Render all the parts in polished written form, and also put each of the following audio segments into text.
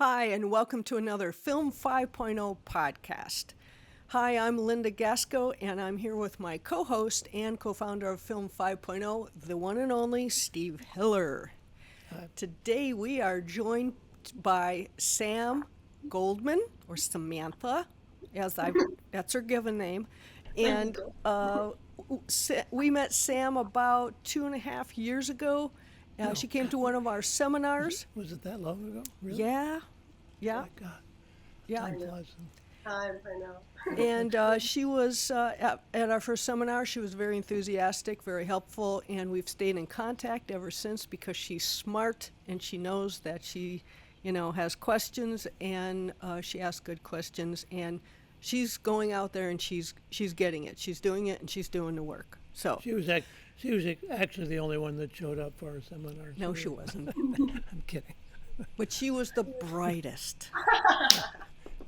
Hi, and welcome to another Film 5.0 podcast. Hi, I'm Linda Gacsko, and I'm here with my co-host and co-founder of Film 5.0, the one and only Steve Hiller. Today we are joined by Sam Goldman, or Samantha, that's her given name, and we met Sam about 2.5 years ago. She came to one of our seminars. Was it that long ago? Really? Yeah. Oh my God. Yeah. Time flies. I know. And she was at our first seminar. She was very enthusiastic, very helpful, and we've stayed in contact ever since because she's smart and she knows that she, has questions, and she asks good questions, and she's going out there and she's getting it. She's doing it and she's doing the work. So She was actually the only one that showed up for our seminar. no, she wasn't, I'm kidding. but she was the brightest.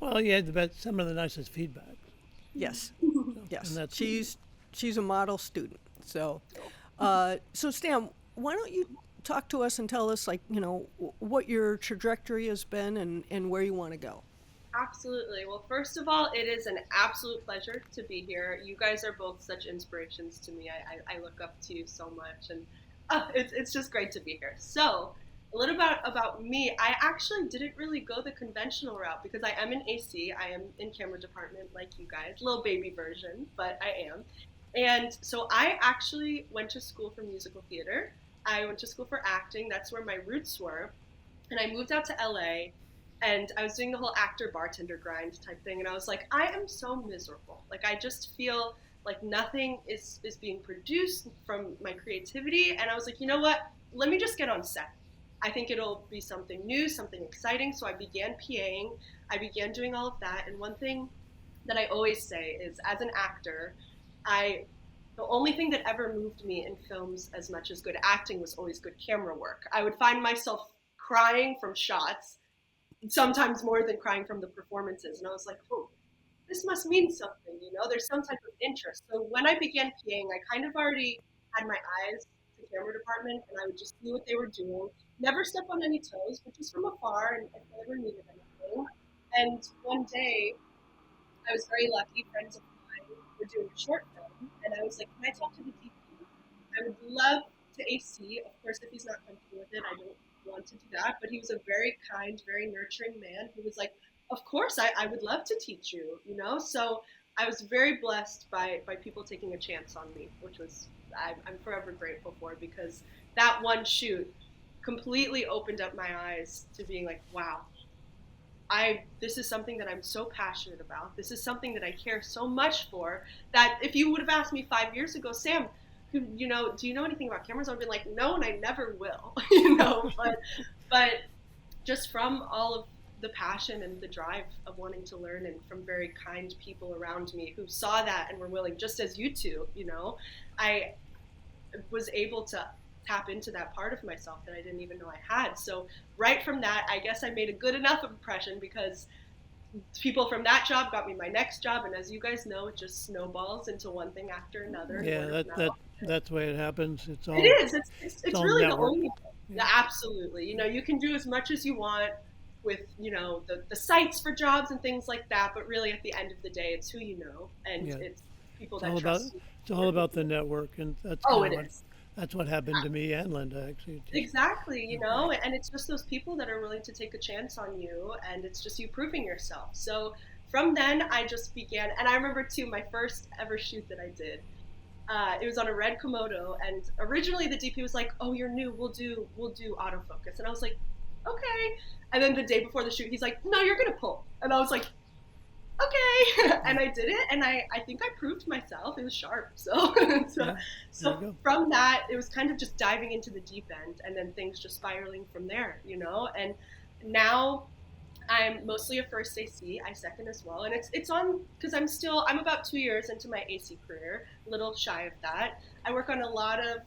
Well, you had some of the nicest feedback. Yes, yes. And that's- She's a model student. So, so Stan, why don't you talk to us and tell us, what your trajectory has been and where you want to go? Absolutely. Well, first of all, it is an absolute pleasure to be here. You guys are both such inspirations to me. I look up to you so much, and it's just great to be here. So, a little about me. I actually didn't really go the conventional route because I am in AC. I am in camera department like you guys, little baby version, but I am. And so I actually went to school for musical theater. I went to school for acting. That's where my roots were. And I moved out to LA. And I was doing the whole actor bartender grind type thing, and I was like, I am so miserable. Like, I just feel like nothing is being produced from my creativity. And I was like, you know what? Let me just get on set. I think it'll be something new, something exciting. So I began PAing. I began doing all of that. And one thing that I always say is, as an actor, the only thing that ever moved me in films as much as good acting was always good camera work. I would find myself crying from shots, sometimes more than crying from the performances. And I was like, oh, this must mean something, there's some type of interest. So when I began PAing, I kind of already had my eyes to the camera department, and I would just see what they were doing. Never step on any toes, but just from afar, and if I ever needed anything. And one day, I was very lucky, friends of mine were doing a short film, and I was like, can I talk to the DP? I would love to AC. Of course, if he's not comfortable with it, I don't want to do that, but he was a very kind, very nurturing man who was like, of course, I would love to teach you, So I was very blessed by people taking a chance on me, which was I'm forever grateful for, because that one shoot completely opened up my eyes to being like, wow, this is something that I'm so passionate about. This is something that I care so much for, that if you would have asked me 5 years ago, Sam, do you know anything about cameras? I'd be like, no, and I never will, but just from all of the passion and the drive of wanting to learn, and from very kind people around me who saw that and were willing, just as you two, I was able to tap into that part of myself that I didn't even know I had. So right from that, I guess I made a good enough impression, because people from that job got me my next job, and as you guys know, it just snowballs into one thing after another. Yeah, that's the way it happens. It's all. It is. It's all really network. the only. Yeah, absolutely. You can do as much as you want with the sites for jobs and things like that, but really at the end of the day, it's who you know, and it's people that trust you. It's all about the network, and that's that's what happened to me and Linda, actually. Exactly, and it's just those people that are willing to take a chance on you, and it's just you proving yourself. So from then, I just began, and I remember too, my first ever shoot that I did, it was on a red Komodo, and originally the DP was like, oh, you're new, we'll do autofocus. And I was like, okay. And then the day before the shoot, he's like, no, you're gonna pull. And I was like, okay. And I did it, and I think I proved myself. It was sharp. So from that, it was kind of just diving into the deep end, and then things just spiraling from there, And now I'm mostly a first AC. I second as well, and it's on because I'm about 2 years into my AC career, a little shy of that. I work on a lot of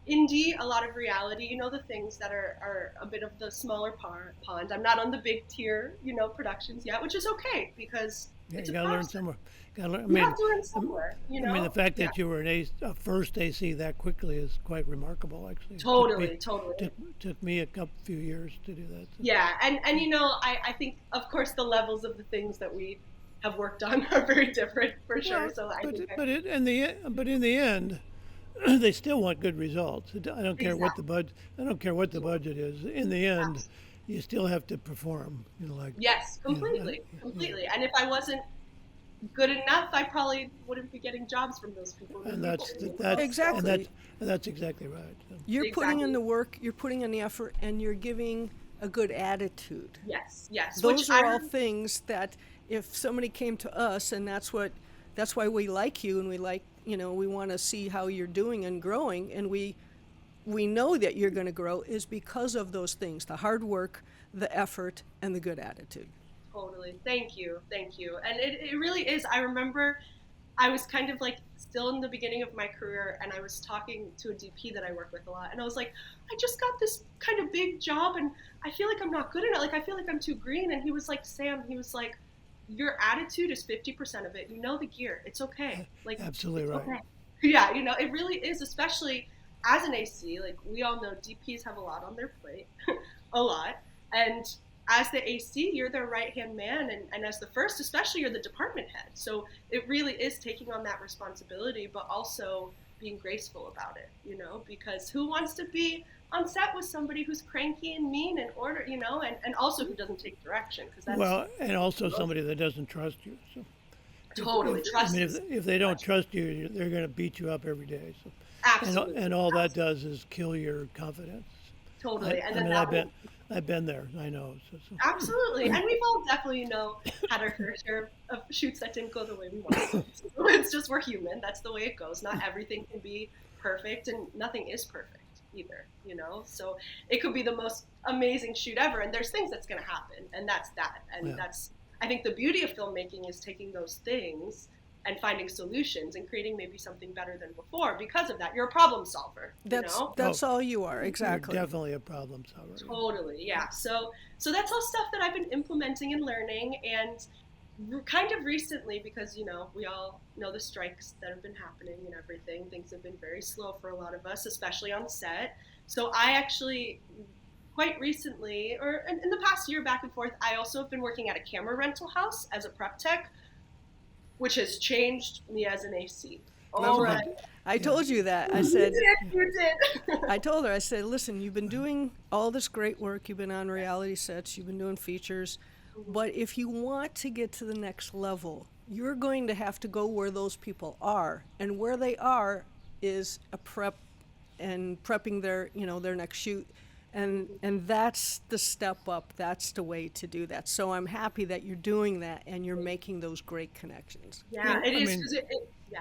indie, a lot of reality, the things that are a bit of the smaller pond. I'm not on the big tier, productions yet, which is okay, because Yeah, It's you a got to learn process. somewhere. Got to learn. You have to learn somewhere, you know? I mean, the fact Yeah, that you were a first AC that quickly is quite remarkable. Actually, it totally, totally. took me a couple few years to do that. So. Yeah, and you know, I think of course the levels of the things that we have worked on are very different for sure. Well, So I think but in the end, they still want good results. I don't care what the exactly, budget. I don't care what the budget is. In the end, absolutely. you still have to perform. Yes, completely, Yeah. completely. And if I wasn't good enough, I probably wouldn't be getting jobs from those people. The And people, that's you know? that's So Exactly. and that's exactly right. So, You're putting in exactly. the work, you're putting in the effort, and you're giving a good attitude. Yes, yes. Which Those I are all things that if somebody came to us, and that's why we like you, and we like, we want to see how you're doing and growing, and we know that you're going to grow is because of those things, the hard work, the effort, and the good attitude. totally. Thank you, thank you. And it really is. I remember I was kind of like still in the beginning of my career, and I was talking to a DP that I work with a lot, and I was like, I just got this kind of big job, and I feel like I'm not good at it. Like I feel like I'm too green. And he was like, Sam, he was like, your attitude is 50% of it. You know the gear. It's okay. Like absolutely it's right. okay. Yeah, you know, it really is, especially as an AC. Like we all know DPs have a lot on their plate, a lot. And as the AC, you're their right hand man, and as the first, especially, you're the department head. So it really is taking on that responsibility, but also being graceful about it, you know, because who wants to be on set with somebody who's cranky and mean and and also who doesn't take direction, because that's Well, and also somebody that doesn't trust you. So totally trust is if they don't trust you, they're going to beat you up every day. So, absolutely and all that does is kill your confidence. totally. And I then mean, that will I've been there. I know. absolutely, and we've all definitely, had our fair share of shoots that didn't go the way we wanted. So it's just we're human. That's the way it goes. Not everything can be perfect, and nothing is perfect either. So it could be the most amazing shoot ever, and there's things that's going to happen, and that's that. And Yeah. that's I think the beauty of filmmaking is taking those things and finding solutions and creating maybe something better than before. Because of that, you're a problem solver. That's Oh, that's all you are, you're exactly. definitely a problem solver. Totally, yeah. So that's all stuff that I've been implementing and learning, and kind of recently, because we all know the strikes that have been happening and everything. Things have been very slow for a lot of us, especially on set. So I actually quite recently, or in the past year, back and forth, I also have been working at a camera rental house as a prep tech, which has changed me as an AC. Remember, Oh, right. I Yeah. told you that. I You said, did, you did. I told her, I said, listen, you've been doing all this great work. You've been on reality sets. You've been doing features. But if you want to get to the next level, you're going to have to go where those people are. And where they are is a prep and prepping their next shoot. And that's the step up. That's the way to do that. So I'm happy that you're doing that and you're making those great connections. Yeah, Well, it I is. mean, 'Cause yeah.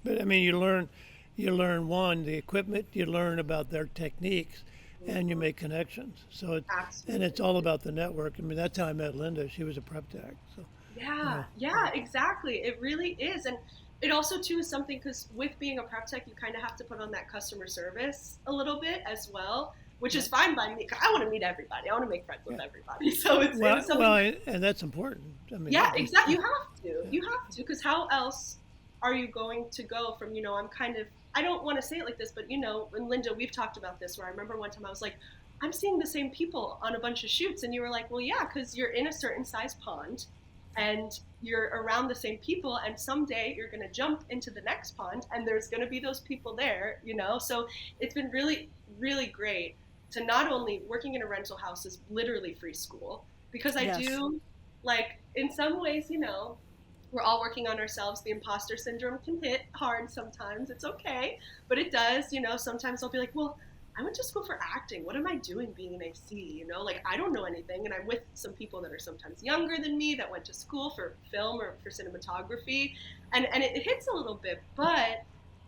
but I mean, you learn the equipment, you learn about their techniques, and you make connections. And it's Absolutely. all about the network. I mean, that's how I met Linda. She was a prep tech. So, Yeah, yeah, exactly. It really is. And it also, too, is something, because with being a prep tech, you kind of have to put on that customer service a little bit as well, which is fine by me. 'Cause I want to meet everybody. I want to make friends with everybody. So it's something. and that's important. I mean, Yeah, exactly. You have to. You have to, because how else are you going to go from, I'm kind of, I don't want to say it like this, but, and Linda, we've talked about this, where I remember one time I was like, I'm seeing the same people on a bunch of shoots. And you were like, well, yeah, because you're in a certain size pond and you're around the same people. And someday you're going to jump into the next pond and there's going to be those people there. So it's been really, really great to not only working in a rental house is literally free school, because I Yes. do, like, in some ways, we're all working on ourselves. The imposter syndrome can hit hard sometimes. It's okay, but it does. Sometimes I'll be like, well, I went to school for acting. What am I doing being an AC? Like, I don't know anything. And I'm with some people that are sometimes younger than me that went to school for film or for cinematography. And it hits a little bit, but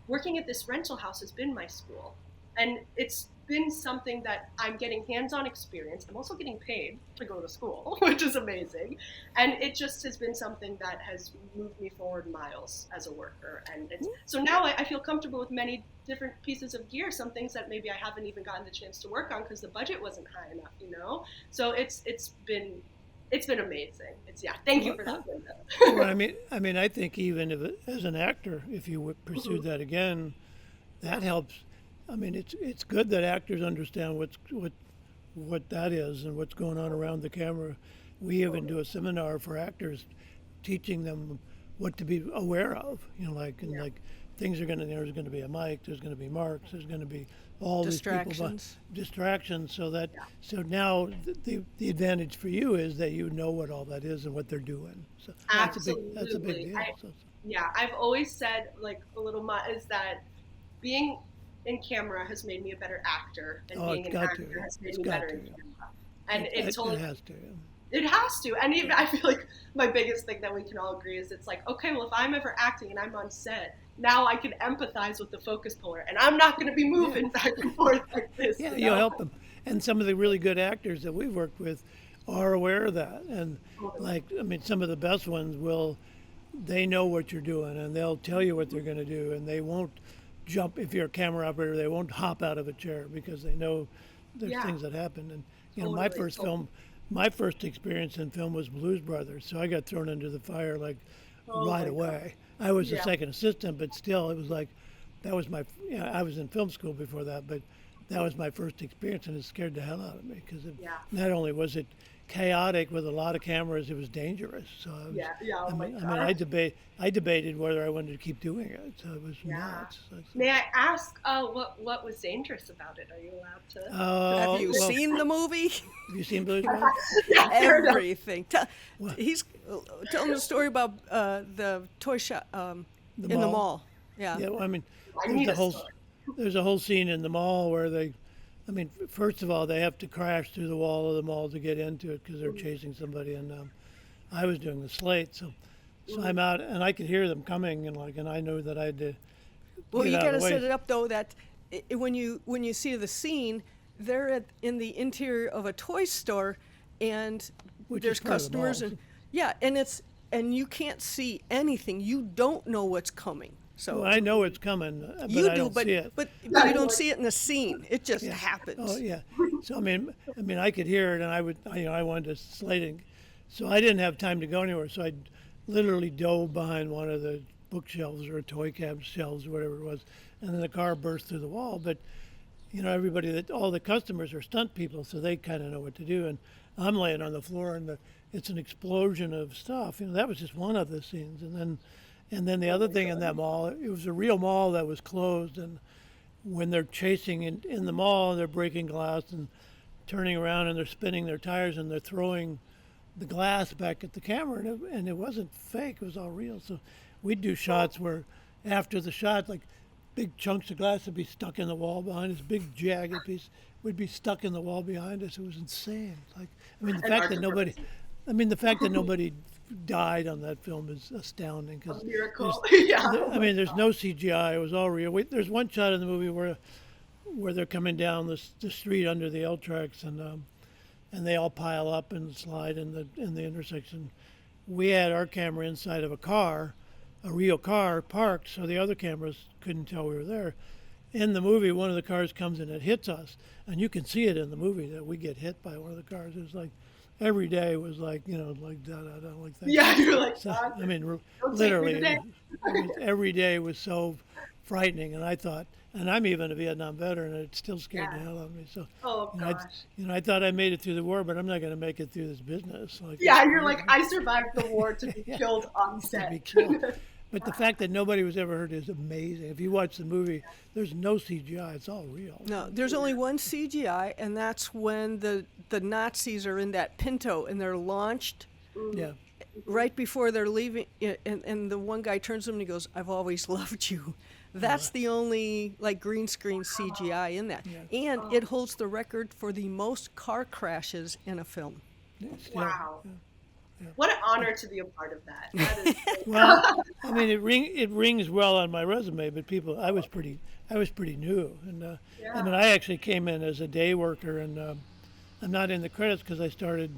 working at this rental house has been my school. And it's been something that I'm getting hands-on experience. I'm also getting paid to go to school, which is amazing. And it just has been something that has moved me forward miles as a worker. And so now I feel comfortable with many different pieces of gear, some things that maybe I haven't even gotten the chance to work on because the budget wasn't high enough, So it's been it's been amazing. Thank you for that, Linda. Well, I think even if as an actor, if you would pursue that again, that helps. I mean, it's good that actors understand what that is and what's going on around the camera. We even do a seminar for actors, teaching them what to be aware of. Like things are there's going to be a mic, there's going to be marks, there's going to be all these distractions. So now the advantage for you is that you know what all that is and what they're doing. So that's a big deal. I've always said, like, is that being in camera has made me a better actor, and being an actor has made me better in camera. And it totally has to. Yeah. It has to. And even I feel like my biggest thing that we can all agree is it's like, okay, well, if I'm ever acting and I'm on set, now I can empathize with the focus puller, and I'm not going to be moving back and forth like this. Yeah, you'll help them. And some of the really good actors that we've worked with are aware of that. And some of the best ones they know what you're doing, and they'll tell you what they're going to do, and they won't jump. If you're a camera operator, they won't hop out of a chair because they know there's things that happen. And my first experience in film was Blues Brothers, so I got thrown into the fire right away. I was a second assistant, but still, it was like that was I was in film school before that, but that was my first experience, and it scared the hell out of me because not only was it chaotic with a lot of cameras, it was dangerous. So I debated whether I wanted to keep doing it. So it was nuts. May I ask what was dangerous about it? Are you allowed to? Have you seen the movie? Have you seen Blues Brothers? Everything. He's telling the story about the toy shop in the mall. Yeah. Yeah. Well, there's a whole scene in the mall where first of all, they have to crash through the wall of the mall to get into it because they're chasing somebody. And I was doing the slate, so I'm out, and I could hear them coming, and I knew that I had to. Well, you got to set it up though that when you see the scene, they're in the interior of a toy store, and there's customers, and and you can't see anything. You don't know what's coming. So I know it's coming, but you I do, don't but see it. but you don't see it in the scene. It just happens. Oh yeah. So I could hear it, and I wanted to slate it, so I didn't have time to go anywhere. So I literally dove behind one of the bookshelves or toy cab shelves or whatever it was, and then the car burst through the wall. But all the customers are stunt people, so they kind of know what to do. And I'm laying on the floor, and it's an explosion of stuff. That was just one of the scenes, and then the other thing in that mall, it was a real mall that was closed, and when they're chasing in the mall, they're breaking glass and turning around, and they're spinning their tires, and they're throwing the glass back at the camera, and it wasn't fake, it was all real. So we'd do shots where after the shot, like big chunks of glass would be stuck in the wall behind us, big jagged piece would be stuck in the wall behind us. It was insane. The fact that nobody died on that film is astounding. Because miracle. There's no CGI. It was all real. There's one shot in the movie where they're coming down the street under the L tracks, and they all pile up and slide in the intersection. We had our camera inside of a real car parked, so the other cameras couldn't tell we were there. In the movie, one of the cars comes and it hits us, and you can see it in the movie that we get hit by one of the cars. It was like every day was like da da da like that. Yeah, you're like. So, literally, every day was so frightening, and I thought, and I'm even a Vietnam veteran, and it still scared the hell out of me. So, I thought I made it through the war, but I'm not going to make it through this business. You're like, I survived the war to be killed on set. To be killed. But the fact that nobody was ever hurt is amazing. If you watch the movie, there's no CGI. It's all real. No, there's only one CGI, and that's when the Nazis are in that Pinto, and they're launched right before they're leaving, and the one guy turns to him and he goes, "I've always loved you." That's the only green screen CGI in that. Yeah. And it holds the record for the most car crashes in a film. Wow. Yeah. What an honor to be a part of that. That is well, it rings well on my resume, but I was pretty new, and I actually came in as a day worker, and I'm not in the credits because I started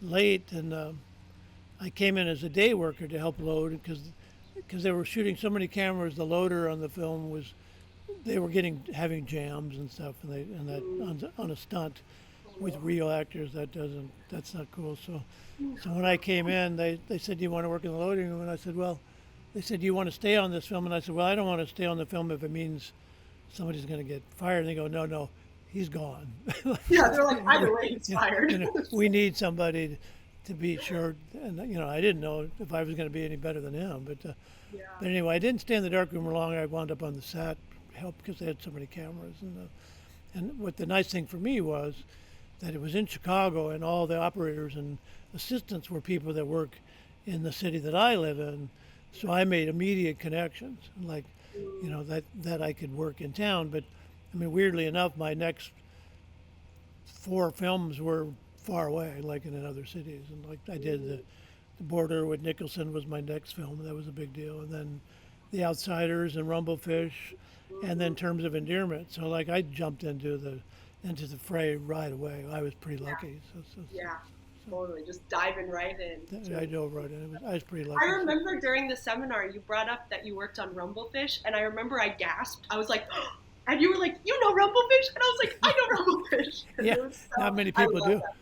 late, and I came in as a day worker to help load because they were shooting so many cameras. The loader on the film they were having jams and stuff, and that on a stunt. with real actors, that's not cool. So when I came in, they said, "Do you want to work in the loading room?" And I said, "Well," they said, "Do you want to stay on this film?" And I said, "Well, I don't want to stay on the film if it means somebody's going to get fired." And they go, "No, no, he's gone." Yeah, they're like, either way, he's fired. We need somebody to be sure. And I didn't know if I was going to be any better than him, but anyway, I didn't stay in the darkroom long. I wound up on the set, helped because they had so many cameras, and what the nice thing for me was that it was in Chicago, and all the operators and assistants were people that work in the city that I live in. So I made immediate connections, like, that I could work in town. But I mean, weirdly enough, my next 4 films were far away, like in other cities. And like I did the Border with Nicholson was my next film. That was a big deal. And then The Outsiders and Rumblefish, and then Terms of Endearment. So like I jumped into the fray right away. I was pretty lucky. Yeah, totally. Just diving right in. I dove right in. I was pretty lucky. I remember during the seminar you brought up that you worked on Rumblefish, and I remember I gasped. I was like, and you were like, "You know Rumblefish?" And I was like, "I know Rumblefish." Yeah, not many people do. That.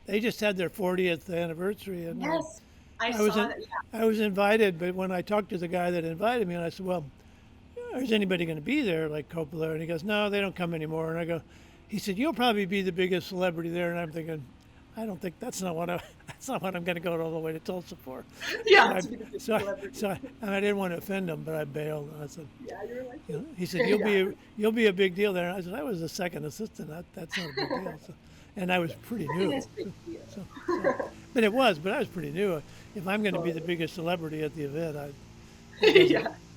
They just had their 40th anniversary. And, yes, I saw that. Yeah. I was invited, but when I talked to the guy that invited me, and I said, "Well, is anybody going to be there, like Coppola?" And he goes, "No, they don't come anymore." And I go, he said, "You'll probably be the biggest celebrity there." And I'm thinking, I don't think that's not what I'm going to go all the way to Tulsa for. Yeah. So I didn't want to offend him, but I bailed. And I said, "Yeah, you're like." He said, "You'll be a big deal there." And I said, "I was the second assistant. That's not a big deal." So, and I was pretty new. It is a big deal. But I was pretty new. If I'm going to be the biggest celebrity at the event,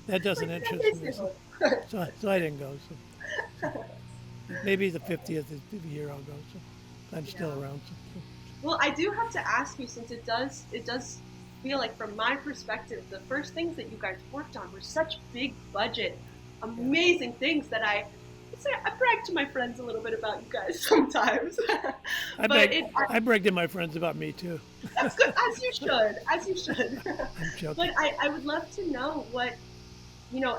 that doesn't interest me. So I didn't go. So maybe the 50th year I'll go. So I'm still around. So. Well, I do have to ask you, since it does feel like, from my perspective, the first things that you guys worked on were such big budget, amazing things that I brag to my friends a little bit about you guys sometimes. I brag to my friends about me too. That's good, as you should. I'm joking. But I would love to know what,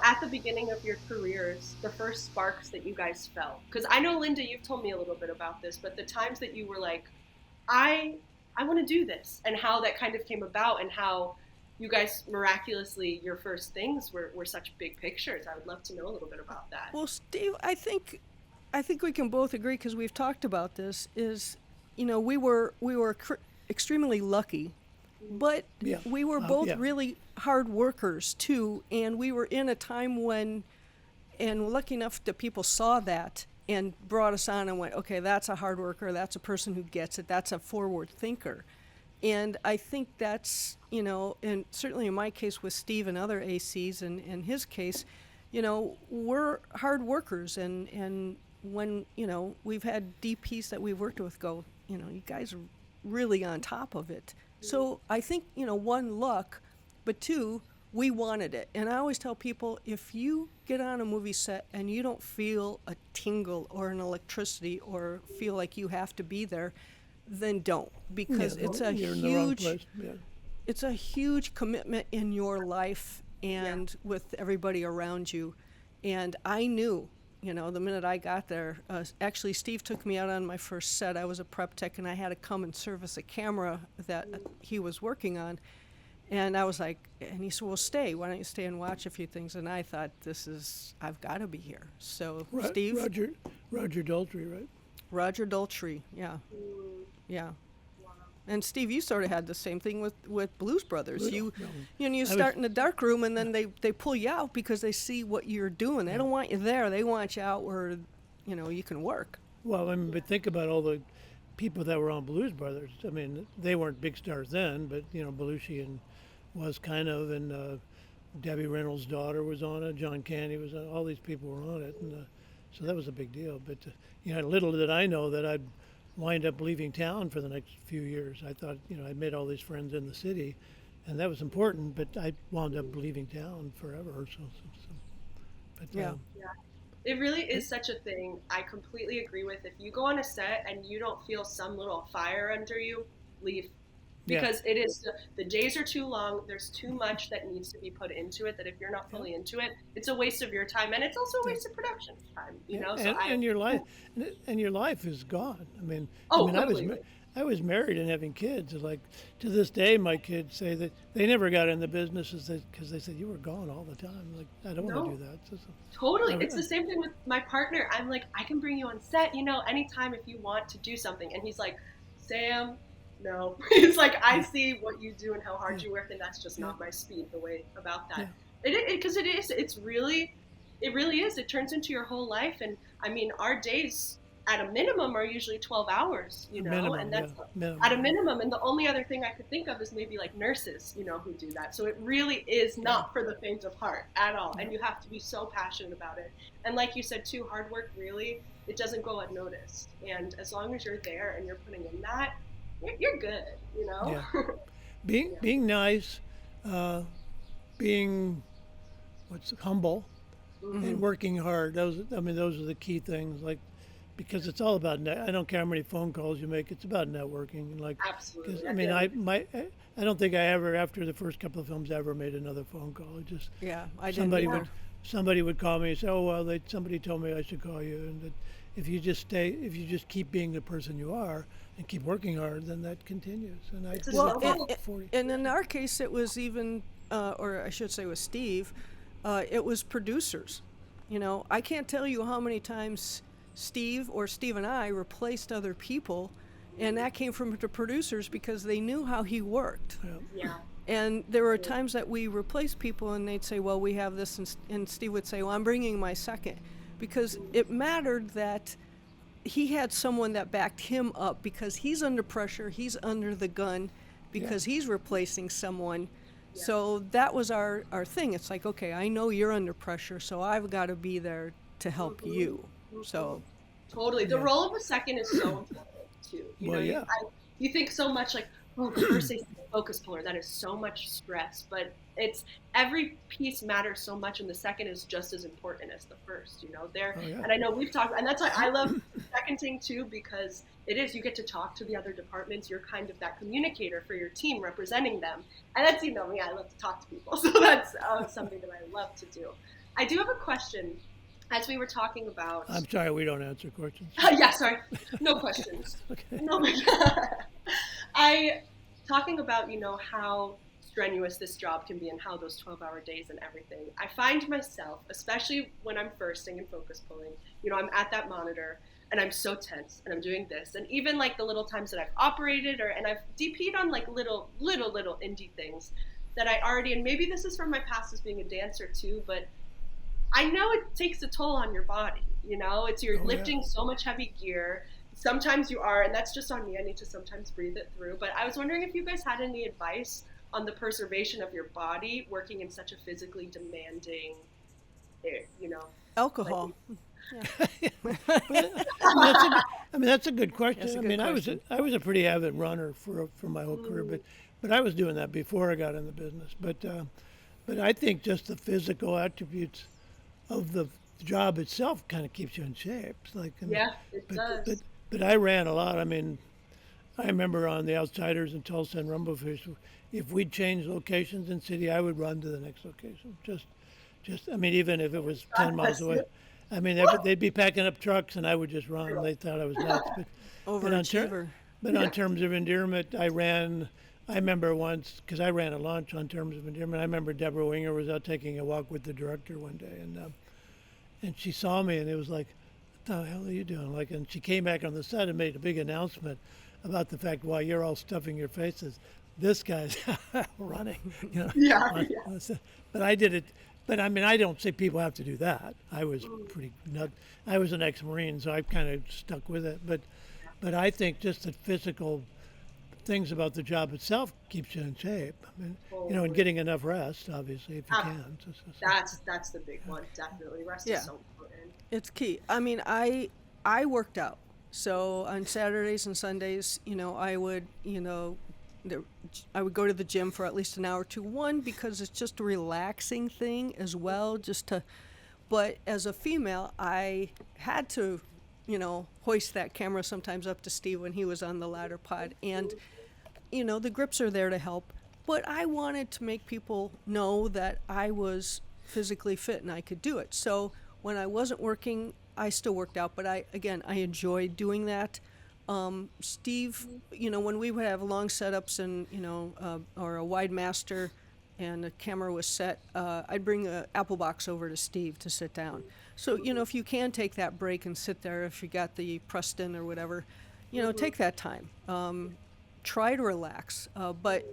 at the beginning of your careers, the first sparks that you guys felt. Because I know, Linda, you've told me a little bit about this, but the times that you were like, I want to do this, and how that kind of came about, and how you guys miraculously, your first things were such big pictures. I would love to know a little bit about that. Well, Steve, I think we can both agree, because we've talked about this, is, we were extremely lucky, but we were both really hard workers too, and we were in a time when, and lucky enough that people saw that and brought us on and went, okay, that's a hard worker, that's a person who gets it, that's a forward thinker. And I think that's, and certainly in my case with Steve and other ACs, and in his case, we're hard workers. And when, we've had DPs that we've worked with go, you guys are really on top of it. So I think, one, luck, but two, we wanted it. And I always tell people, if you get on a movie set and you don't feel a tingle or an electricity or feel like you have to be there, then don't, because it's a huge commitment in your life and with everybody around you. And I knew, the minute I got there, actually Steve took me out on my first set. I was a prep tech, and I had to come and service a camera that he was working on. And I was like, and he said, "Well, stay. Why don't you stay and watch a few things?" And I thought, I've got to be here. So Steve? Roger Daltrey, right? Roger Daltrey, yeah. And Steve, you sort of had the same thing with Blues Brothers. You start in the dark room, and then they pull you out because they see what you're doing. They don't want you there. They want you out where, you can work. Well, I mean, but think about all the people that were on Blues Brothers. I mean, they weren't big stars then, but, Belushi was kind of, and Debbie Reynolds' daughter was on it, John Candy was on it, all these people were on it, and so that was a big deal. But, little did I know that I'd wind up leaving town for the next few years. I thought, I made all these friends in the city, and that was important, but I wound up leaving town forever. But, It really is such a thing. I completely agree with. If you go on a set and you don't feel some little fire under you, leave. because it is the days are too long. There's too much that needs to be put into it that if you're not fully into it, it's a waste of your time, and it's also a waste of production time. You know, so and your life is gone. Oh, I completely. I was married and having kids. And like to this day, my kids say that they never got in the business because they said you were gone all the time. Like I don't want No. to do that. Totally. It's the same thing with my partner. I'm like, I can bring you on set, anytime if you want to do something. And he's like, Sam, no. It's like, I see what you do and how hard you work, and that's just not my speed, the way about that. Because it really is. It turns into your whole life. And our days at a minimum are usually 12 hours, and that's at a minimum. And the only other thing I could think of is maybe like nurses, who do that. So it really is not for the faint of heart at all. And you have to be so passionate about it. And like you said too, hard work really, it doesn't go unnoticed. And as long as you're there and you're putting in that, you're good, Yeah. Being nice, being humble, and working hard. Those are the key things. Like, because it's all about I don't care how many phone calls you make. It's about networking. And like, Absolutely. 'cause, I don't think I ever, after the first couple of films, ever made another phone call. It just I didn't either. Somebody would call me and say, "Oh well, somebody told me I should call you." And that if you just keep being the person you are and keep working hard, then that continues. And I did Well, that for 40. and in our case, it was even, or I should say with Steve, it was producers. I can't tell you how many times Steve and I replaced other people, and that came from the producers because they knew how he worked. Yeah. And there were times that we replaced people and they'd say, well, we have this, and Steve would say, well, I'm bringing my second. Because it mattered that he had someone that backed him up because he's under pressure, he's under the gun, because he's replacing someone. Yeah. So that was our thing. It's like, okay, I know you're under pressure, so I've got to be there to help you. So totally. The role of a second is so important too. You think so much like, oh, the first thing focus puller, that is so much stress, but it's every piece matters so much, and the second is just as important as the first. And I know we've talked, and that's why I love seconding too, because it is, you get to talk to the other departments. You're kind of that communicator for your team, representing them, and that's me. I love to talk to people, so that's something that I love to do. I do have a question. As we were talking about, I'm sorry, we don't answer questions. Yeah, sorry, no questions. Okay. No. Talking about, how strenuous this job can be and how those 12-hour days and everything. I find myself, especially when I'm firsting and focus pulling, I'm at that monitor and I'm so tense and I'm doing this. And even like the little times that I've operated and I've DP'd on like little indie things that I already, and maybe this is from my past as being a dancer too, but I know it takes a toll on your body. You're lifting so much heavy gear. Sometimes you are, and that's just on me. I need to sometimes breathe it through. But I was wondering if you guys had any advice on the preservation of your body working in such a physically demanding, alcohol. That's a good question. That's a good question. I was a pretty avid runner for my whole career, but I was doing that before I got in the business. But I think just the physical attributes of the job itself kind of keeps you in shape. It does. But I ran a lot. I remember on The Outsiders and Tulsa and Rumblefish, if we'd change locations in city, I would run to the next location. Even if it was 10 miles away. They'd be packing up trucks and I would just run. They thought I was nuts. Overachiever. But on terms of endearment, I remember once, because I ran a launch on terms of endearment, I remember Deborah Winger was out taking a walk with the director one day, and she saw me and it was like, what the hell are you doing? And she came back on the set and made a big announcement about the fact, while you're all stuffing your faces, this guy's running. But I did it. But I don't say people have to do that. I was pretty nut. I was an ex-Marine, so I kind of stuck with it. But I think just the physical things about the job itself keeps you in shape. And getting enough rest, obviously, if you can. That's the big one. Definitely, rest is so important. It's key. I worked out. So on Saturdays and Sundays, I would, I would go to the gym for at least an hour or two. One, because it's just a relaxing thing as well, but as a female, I had to, hoist that camera sometimes up to Steve when he was on the ladder pod. And the grips are there to help. But I wanted to make people know that I was physically fit and I could do it. So when I wasn't working, I still worked out, but I enjoyed doing that. Steve, when we would have long setups and, or a wide master and the camera was set, I'd bring an apple box over to Steve to sit down. So, if you can take that break and sit there, if you got the Preston or whatever, take that time. Try to relax. But,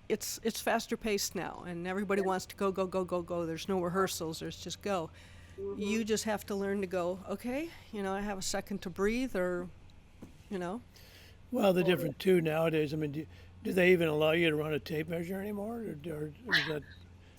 it's faster paced now, and everybody wants to go, go, go, go, go. There's no rehearsals. There's just go. You just have to learn to go, okay, I have a second to breathe, or, Well, the different too nowadays, I mean, do they even allow you to run a tape measure anymore? Or is that...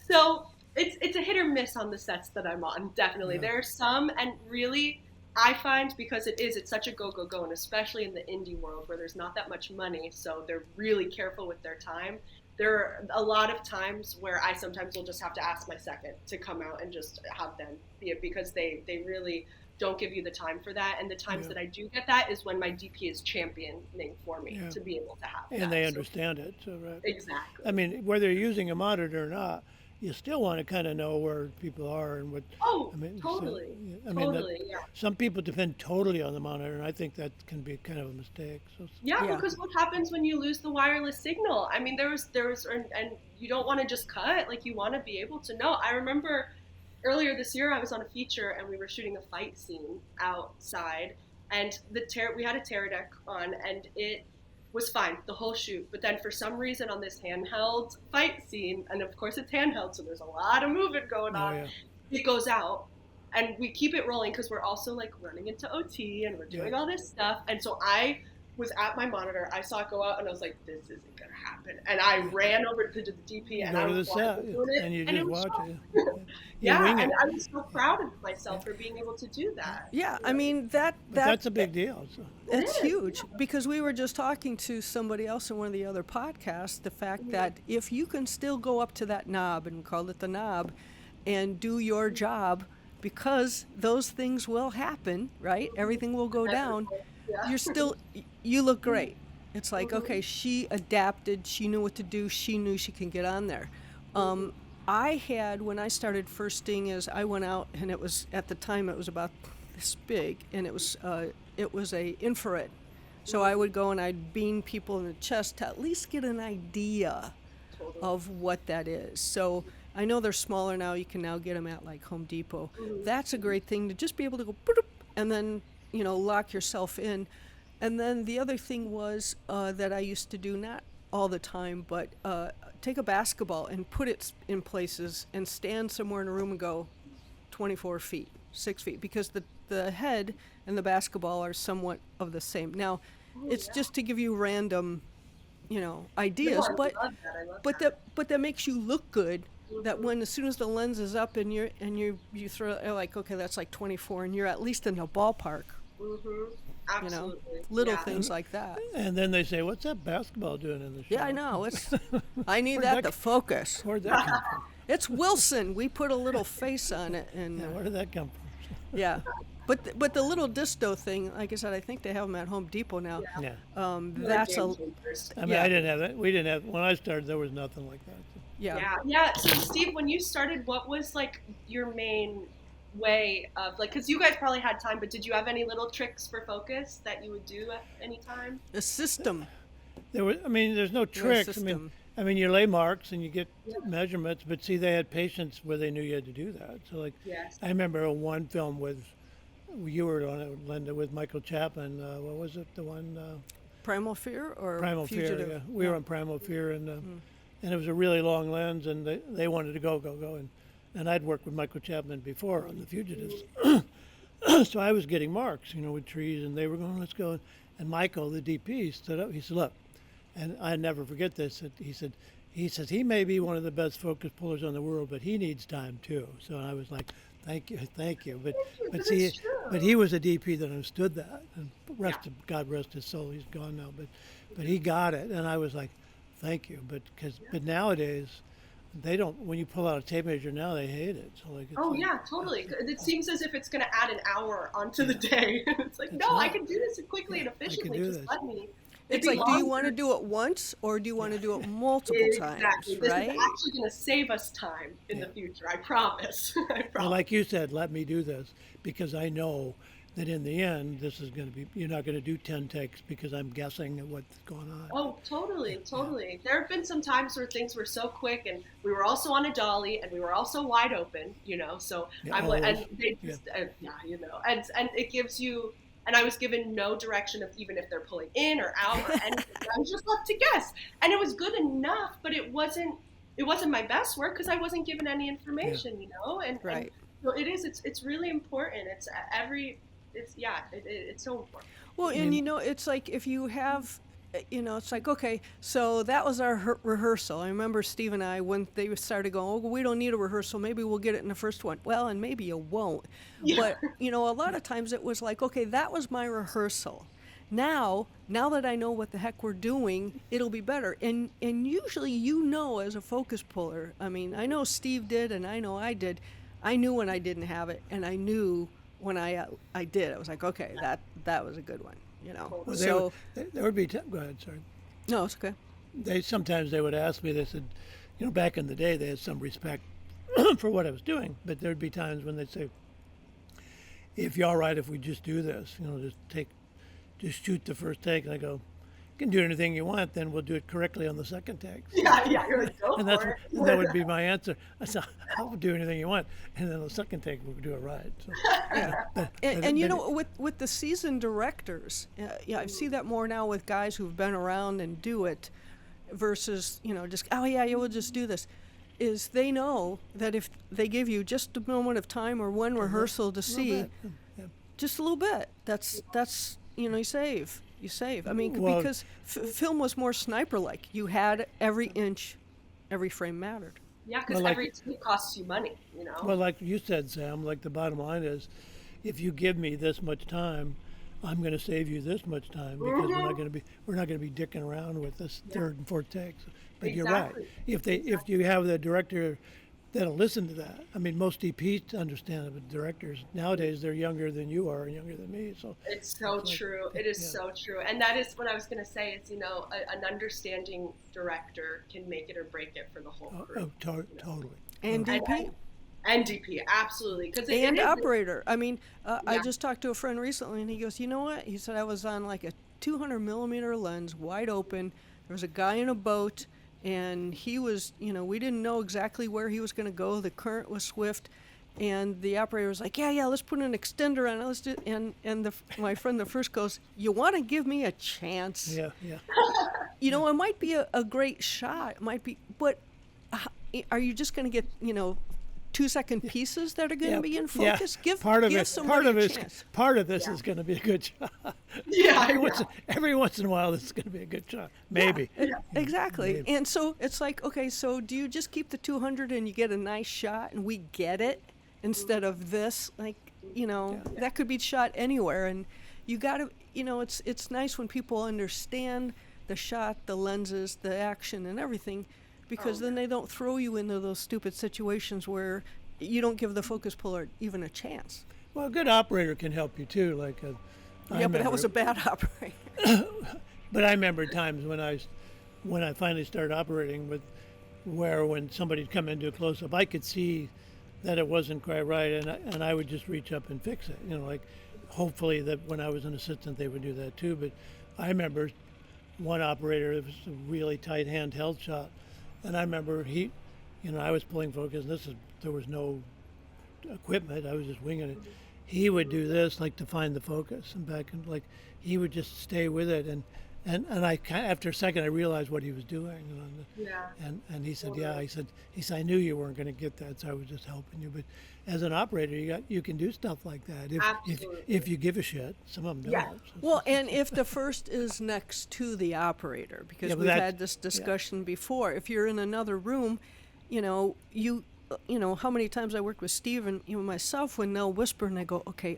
So it's a hit or miss on the sets that I'm on, definitely. Yeah. There are some, and really, I find, because it's such a go, go, go, and especially in the indie world where there's not that much money, so they're really careful with their time. There are a lot of times where I sometimes will just have to ask my second to come out and just have them be it, because they really don't give you the time for that. And the times that I do get that is when my DP is championing for me to be able to have that. And they understand it. So, right. Exactly. I mean, whether you're using a monitor or not, you still want to kind of know where people are and what. Oh, I mean, totally. So, totally, yeah. Some people depend totally on the monitor, and I think that can be kind of a mistake. So, because what happens when you lose the wireless signal? I mean, there was, and you don't want to just cut. Like, you want to be able to know. I remember earlier this year, I was on a feature, and we were shooting a fight scene outside, and we had a tear deck on, and it was fine the whole shoot. But then for some reason on this handheld fight scene, and of course it's handheld, so there's a lot of movement going on, it goes out. And we keep it rolling because we're also like running into OT and we're doing all this stuff. And so I was at my monitor, I saw it go out, and I was like, this isn't gonna happen. And I ran over to the DP and I was doing it, and you just watch it. And I was so proud of myself for being able to do that. Yeah, I mean that's a big deal. So. It's huge, because we were just talking to somebody else in one of the other podcasts, the fact that if you can still go up to that knob, and call it the knob, and do your job, because those things will happen, right? Everything will go down. You look great. It's like, okay, she adapted, she knew what to do, she knew she can get on there. I had, when I started firsting, is I went out, and it was, at the time, it was about this big, and it was a infrared. So I would go and I'd beam people in the chest to at least get an idea of what that is. So I know they're smaller now. You can now get them at like Home Depot. That's a great thing, to just be able to go, and then, lock yourself in. And then the other thing was that I used to do, not all the time, but take a basketball and put it in places and stand somewhere in a room and go 24 feet, 6 feet, because the head and the basketball are somewhat of the same. Now, it's just to give you random, ideas, I love that. But that makes you look good. That when, as soon as the lens is up and you throw, like, okay, that's like 24, and you're at least in the ballpark. Absolutely. Little things like that. And then they say, what's that basketball doing in the show? Yeah, I know. I need that to focus. Where'd that come from? It's Wilson. We put a little face on it. And where did that come from? Yeah. But the little disto thing, like I said, I think they have them at Home Depot now. Yeah. That's a... I mean, I didn't have that. We didn't have... When I started, there was nothing like that. Yeah. So, Steve, when you started, what was, like, your main way of, like, because you guys probably had time, but did you have any little tricks for focus that you would do at any time? A system. There's no tricks. I mean, you lay marks and you get measurements, but see, they had patients where they knew you had to do that. So, like, I remember one film you were on it, Linda, with Michael Chapman. What was it? The one? Primal Fear or Primal Fugitive? Fear. Yeah. We were on Primal Fear, and it was a really long lens, and they wanted to go, and I'd worked with Michael Chapman before on The Fugitives, so I was getting marks, with trees, and they were going, let's go, and Michael, the DP, stood up. He said, look, and I never forget this. He says he may be one of the best focus pullers in the world, but he needs time too. So I was like, thank you. But he was a DP that understood that, and God rest his soul, he's gone now. But he got it, and I was like, thank you. But nowadays, they don't. When you pull out a tape measure now, they hate it. So like. Totally. It seems as if it's going to add an hour onto the day. It's like, I can do this quickly and efficiently. Just let me. It's like, do you want to do it once or do you want to do it multiple Exactly. times, This right? is actually going to save us time in the future. I promise. I Well, promise. like you said, let me do this because I know that in the end, this is going to be, you're not going to do 10 takes because I'm guessing at what's going on. Oh, totally, totally. There have been some times where things were so quick, and we were also on a dolly, and we were also wide open, So Yeah, I'm like, always. and they just, and it gives you. And I was given no direction of even if they're pulling in or out or anything. I was just left to guess, and it was good enough, but it wasn't. It wasn't my best work because I wasn't given any information, And Right. so it is. It's really important. It's every. It's so important. Well, and it's like if you have, it's like, okay, so that was our rehearsal. I remember Steve and I, when they started going, oh, we don't need a rehearsal, maybe we'll get it in the first one. Well, and maybe you won't. Yeah. But, a lot of times it was like, okay, that was my rehearsal. Now that I know what the heck we're doing, it'll be better. And usually, as a focus puller, I mean, I know Steve did and I know I did. I knew when I didn't have it, and I knew when I did. I was like, okay, that was a good one, Well, So there would be, go ahead, sorry. no, it's okay. Sometimes they would ask me, they said, back in the day, they had some respect for what I was doing, but there'd be times when they'd say, if you're all right, if we just do this, just shoot the first take. And I go, you can do anything you want, then we'll do it correctly on the second take. Yeah. You're like, go And for it. that would be my answer. I said, I'll do anything you want, and then the second take we'll do it right. So, And with the seasoned directors, I see that more now with guys who've been around and do it, versus just you will just do this. Is they know that if they give you just a moment of time or one rehearsal to see, just a little bit, that's you save. I mean, Well, because film was more sniper-like. You had every inch, every frame mattered. Yeah, because Well, like- every take costs you money, Well, like you said, Sam, like the bottom line is, if you give me this much time, I'm going to save you this much time because we're not going to be dicking around with this third and fourth takes. But Exactly. you're right. If you have the director that'll listen to that. I mean, most DPs understand it, but directors nowadays, they're younger than you are and younger than me. So It's so true. It is so true. And that is what I was going to say is, an understanding director can make it or break it for the whole crew. Totally. And DP. And DP, absolutely. And operator. I mean, I just talked to a friend recently, and he goes, you know what? He said, I was on like a 200 millimeter lens, wide open. There was a guy in a boat, and he was, we didn't know exactly where he was going to go. The current was swift, and the operator was like, yeah, let's put an extender on it. Let's do. And my friend, the first, goes, you want to give me a chance? Yeah. It might be a great shot. It might be, but are you just going to get, 2-second pieces that are going to be in focus? Give somebody a chance. Part of this is going to be a good shot. Yeah, every once in a while, this is going to be a good shot. Maybe. Yeah, exactly. Maybe. And so it's like, okay, so do you just keep the 200 and you get a nice shot and we get it instead of this? Like, that could be shot anywhere. And you got to, it's nice when people understand the shot, the lenses, the action, and everything. Because then they don't throw you into those stupid situations where you don't give the focus puller even a chance. Well, a good operator can help you too. But that was a bad operator. But I remember times when I finally started operating when somebody'd come into a close-up, I could see that it wasn't quite right, and I would just reach up and fix it. Hopefully that when I was an assistant they would do that too. But I remember one operator, it was a really tight handheld shot. And I remember I was pulling focus. There was no equipment. I was just winging it. He would do this, like to find the focus, and back and like he would just stay with it. And I after a second I realized what he was doing. And he said, he said I knew you weren't going to get that, so I was just helping you. But as an operator, you can do stuff like that if you give a shit. Some of them don't. Yeah. Well, and if the first is next to the operator, because we've had this discussion before. If you're in another room, how many times I worked with Steve and myself when they'll whisper and I go, okay,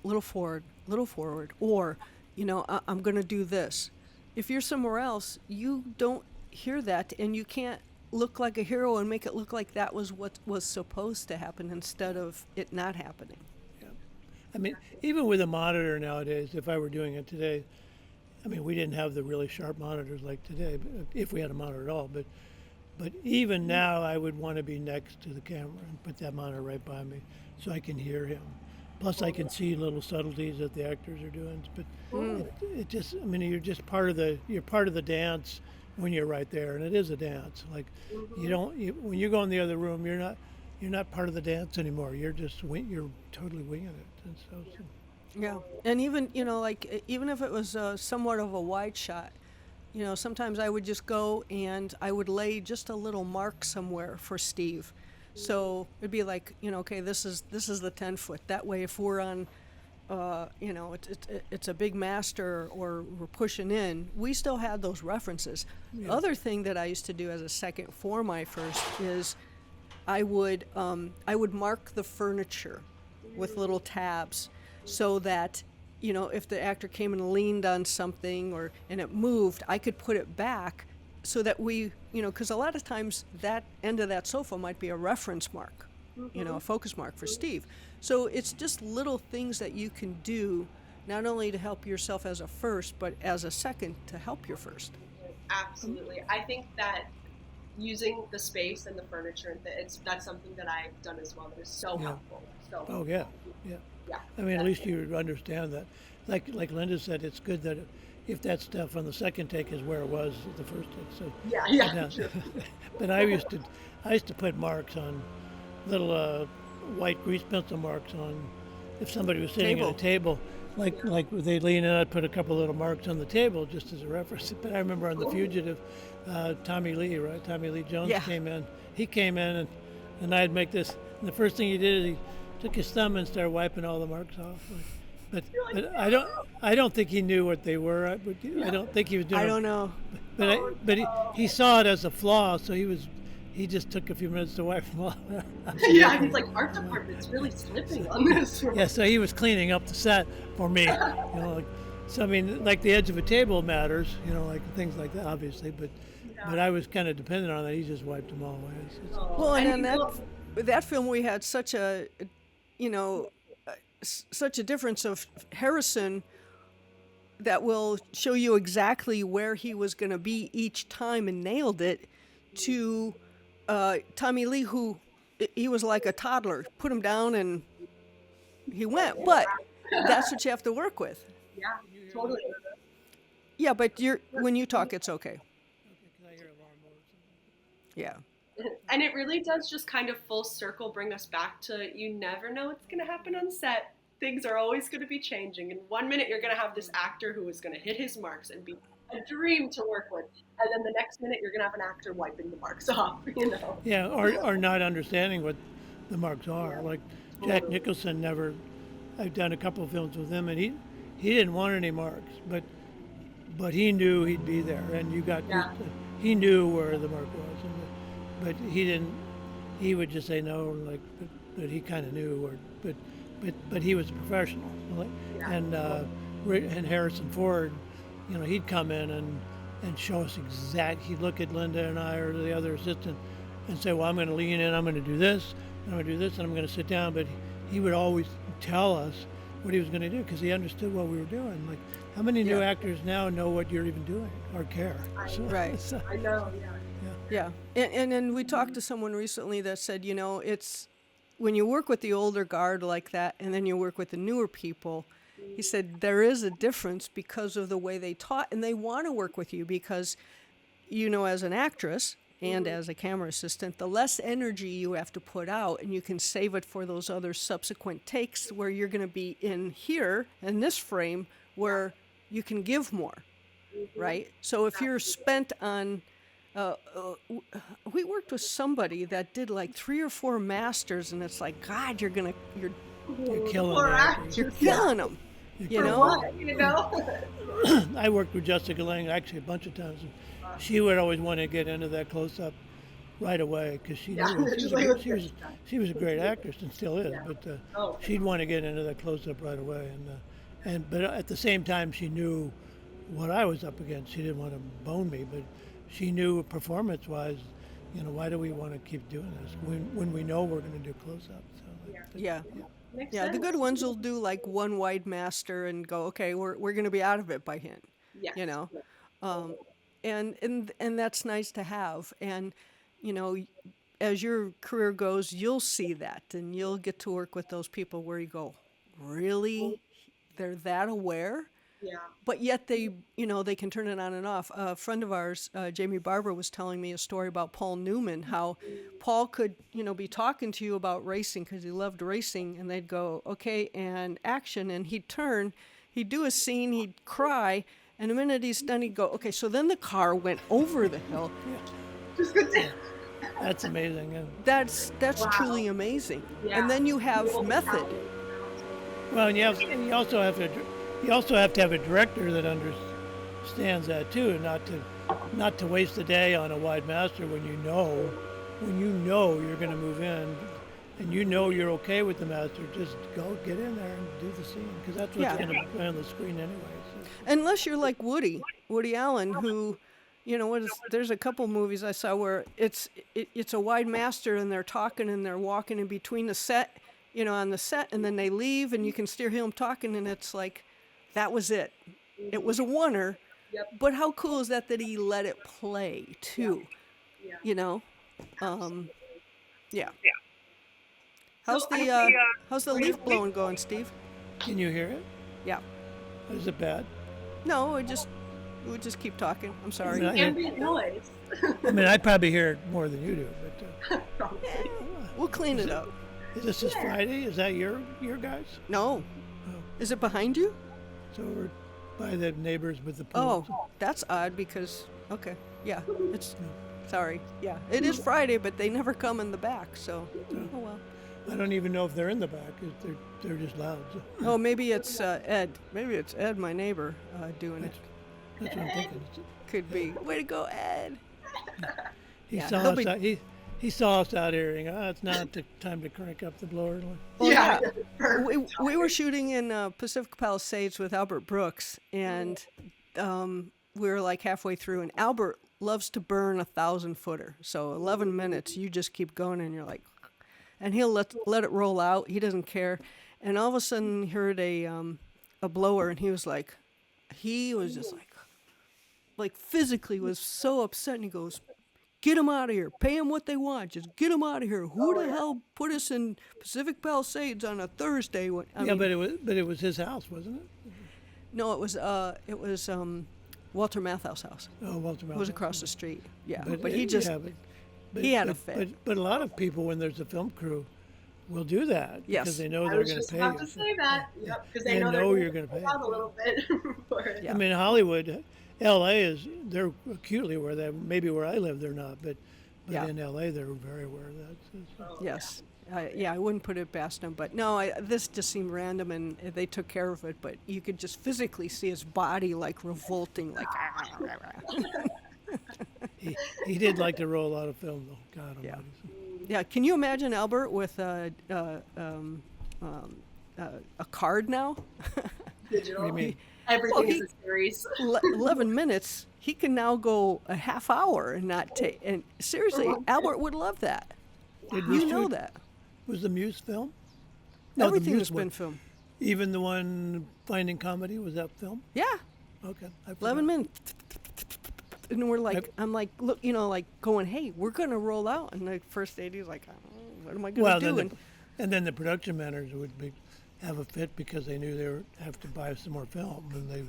little forward, or I'm going to do this. If you're somewhere else, you don't hear that, and you can't look like a hero and make it look like that was what was supposed to happen instead of it not happening. I mean, even with a monitor nowadays, if I were doing it today, I mean, we didn't have the really sharp monitors like today, if we had a monitor at all. But even now, I would want to be next to the camera and put that monitor right by me so I can hear him. Plus, I can see little subtleties that the actors are doing. But it just, I mean, you're part of the dance when you're right there, and it is a dance. Like when you go in the other room, you're not part of the dance anymore. You're totally winging it, and so. Yeah, and even even if it was somewhat of a wide shot, sometimes I would just go and I would lay just a little mark somewhere for Steve, so it'd be like okay, this is the 10-foot. That way, if we're on, it's a big master or we're pushing in, we still had those references. Yeah. The other thing that I used to do as a second for my first is I would mark the furniture with little tabs. So that, if the actor came and leaned on something and it moved, I could put it back so that we, because a lot of times that end of that sofa might be a reference mark, a focus mark for Steve. So it's just little things that you can do, not only to help yourself as a first, but as a second to help your first. Absolutely. I think that using the space and the furniture, that's something that I've done as well. That is so helpful. So. Oh, yeah. I mean, at least you understand that. Like Linda said, it's good that if that stuff on the second take is where it was the first take. So Sure. But I used to put marks on little white grease pencil marks on if somebody was sitting at a table. Like they lean in, I'd put a couple little marks on the table just as a reference. But I remember on The Fugitive, Tommy Lee Jones came in. He came in and I'd make this. And the first thing he did is he took his thumb and started wiping all the marks off. But I don't think he knew what they were. I don't think he was doing. I don't know. But he saw it as a flaw, so he just took a few minutes to wipe them off. He's like, art department's really slipping on this one. Yeah, so he was cleaning up the set for me. So I mean, like the edge of a table matters, like things like that, obviously. But I was kind of dependent on that. He just wiped them all away. Well, and in that film we had such a such a difference of Harrison that will show you exactly where he was going to be each time and nailed it, to Tommy Lee, who he was like a toddler. Put him down and he went. But that's what you have to work with. Yeah, totally. Yeah, but when you talk, it's okay. Yeah. And it really does just kind of full circle bring us back to, you never know what's going to happen on set. Things are always going to be changing. And 1 minute you're going to have this actor who is going to hit his marks and be a dream to work with. And then the next minute you're going to have an actor wiping the marks off, Yeah, or not understanding what the marks are. Yeah. Like Jack Nicholson I've done a couple of films with him, and he didn't want any marks, but he knew he'd be there. And he knew where the mark was. But he didn't. He would just say no, but he kind of knew. But he was a professional, and Harrison Ford, he'd come in and show us He'd look at Linda and I or the other assistant, and say, "Well, I'm going to lean in. I'm going to do this. And I'm going to do this, and I'm going to sit down." But he would always tell us what he was going to do because he understood what we were doing. Like, how many new actors now know what you're even doing or care? Right. I know. Yeah, and then we talked to someone recently that said, it's when you work with the older guard like that and then you work with the newer people, he said there is a difference because of the way they taught, and they want to work with you because, as an actress and as a camera assistant, the less energy you have to put out, and you can save it for those other subsequent takes where you're going to be in here, in this frame, where you can give more, right? So if you're spent on... we worked with somebody that did like 3 or 4 masters, and it's like, God, you're killing them. You're killing them. I worked with Jessica Lange actually a bunch of times. She would always want to get into that close-up right away because she was a great actress and still is. But she'd want to get into that close-up right away, but at the same time she knew what I was up against. She didn't want to bone me, but she knew performance-wise, why do we want to keep doing this when we know we're going to do close-up? The good ones will do like one wide master and go, okay, we're going to be out of it by hand. Yes. you know, and that's nice to have. And you know, as your career goes, you'll see that, and you'll get to work with those people where you go, really, they're that aware. Yeah. But yet they, you know, they can turn it on and off. A friend of ours, Jamie Barber, was telling me a story about Paul Newman, how Paul could, you know, be talking to you about racing because he loved racing, and they'd go, okay, and action, and he'd turn, he'd do a scene, he'd cry, and the minute he's done, he'd go, okay, so then the car went over the hill. Just good to That's amazing. Yeah. That's Wow. truly amazing. Yeah. And then you have method. Well, and you also have to have a director that understands that too, and not to waste the day on a wide master when you know you're going to move in, and you know you're okay with the master. Just go get in there and do the scene, because that's what's Yeah. going to be on the screen anyway. So. Unless you're like Woody Allen, who, you know, there's a couple movies I saw where it's a wide master and they're talking and they're walking in between the set, you know, on the set, and then they leave and you can still hear them talking, and it's like, that was it. It was a oneer. Yep. But how cool is that he let it play too? Yeah. You know, yeah. How's So I how's the leaf blowing going, Steve? Can you hear it? Yeah. Is it bad? No, we'll just keep talking. I'm sorry. Yeah. Ambient noise. I mean, I probably hear it more than you do, but We'll clean it up. is this Friday? Is that your guys? No. Is it behind you? So we're by the neighbors with the pool. Oh, that's odd because, okay, yeah, it's, sorry, yeah. It is Friday, but they never come in the back, so, oh well. I don't even know if they're in the back. They're just loud. So Oh, maybe it's Ed. Maybe it's Ed, my neighbor, doing it. that's what I'm thinking. Could be. Way to go, Ed. He Yeah, saw he'll us be- out. He saw us out here, and it's not the time to crank up the blower. Well, Yeah. we were shooting in Pacific Palisades with Albert Brooks, and we were like halfway through, and Albert loves to burn 1,000-footer. So 11 minutes, you just keep going, and you're like, and he'll let it roll out. He doesn't care. And all of a sudden, he heard a blower, and he was just like physically was so upset, and he goes, "Get them out of here. Pay them what they want. Just get them out of here. Who the hell put us in Pacific Palisades on a Thursday?" I mean, But it was his house, wasn't it? no, it was Walter Matthau's house. Oh, Walter It was Malcolm. across the street. Yeah, but it- he just yeah, but- he had a but- fit. But a lot of people, when there's a film crew, will do that Yes. because they know I they're was going just to pay about you. to say that. Yep, because they They know know they're you're gonna pay. out a little bit for it. Yeah. I mean, Hollywood, L.A. they're acutely aware of that. Maybe where I live, they're not, but Yeah. in L.A. they're very aware of that. So- Yes. I wouldn't put it past him, but no, this just seemed random, and they took care of it. But you could just physically see his body like revolting, like. He did like to roll a lot of film, though. God Yeah. almighty. Yeah, can you imagine Albert with a card now? Digital. What do you mean? Everything Well, is a series. 11 minutes. He can now go a half hour and not take. And seriously, Albert would love that. Did we You know shoot- that. Was the Muse film? No, the Everything Muse has been one. filmed. Even the one Finding Comedy, was that film? Yeah, Okay. I forgot. 11 minutes. And we're like, Yep. I'm like, look, you know, like going, hey, we're gonna roll out. And the first AD's like, what am I gonna Well, do? then the production managers would have a fit because they knew they would have to buy some more film, and they,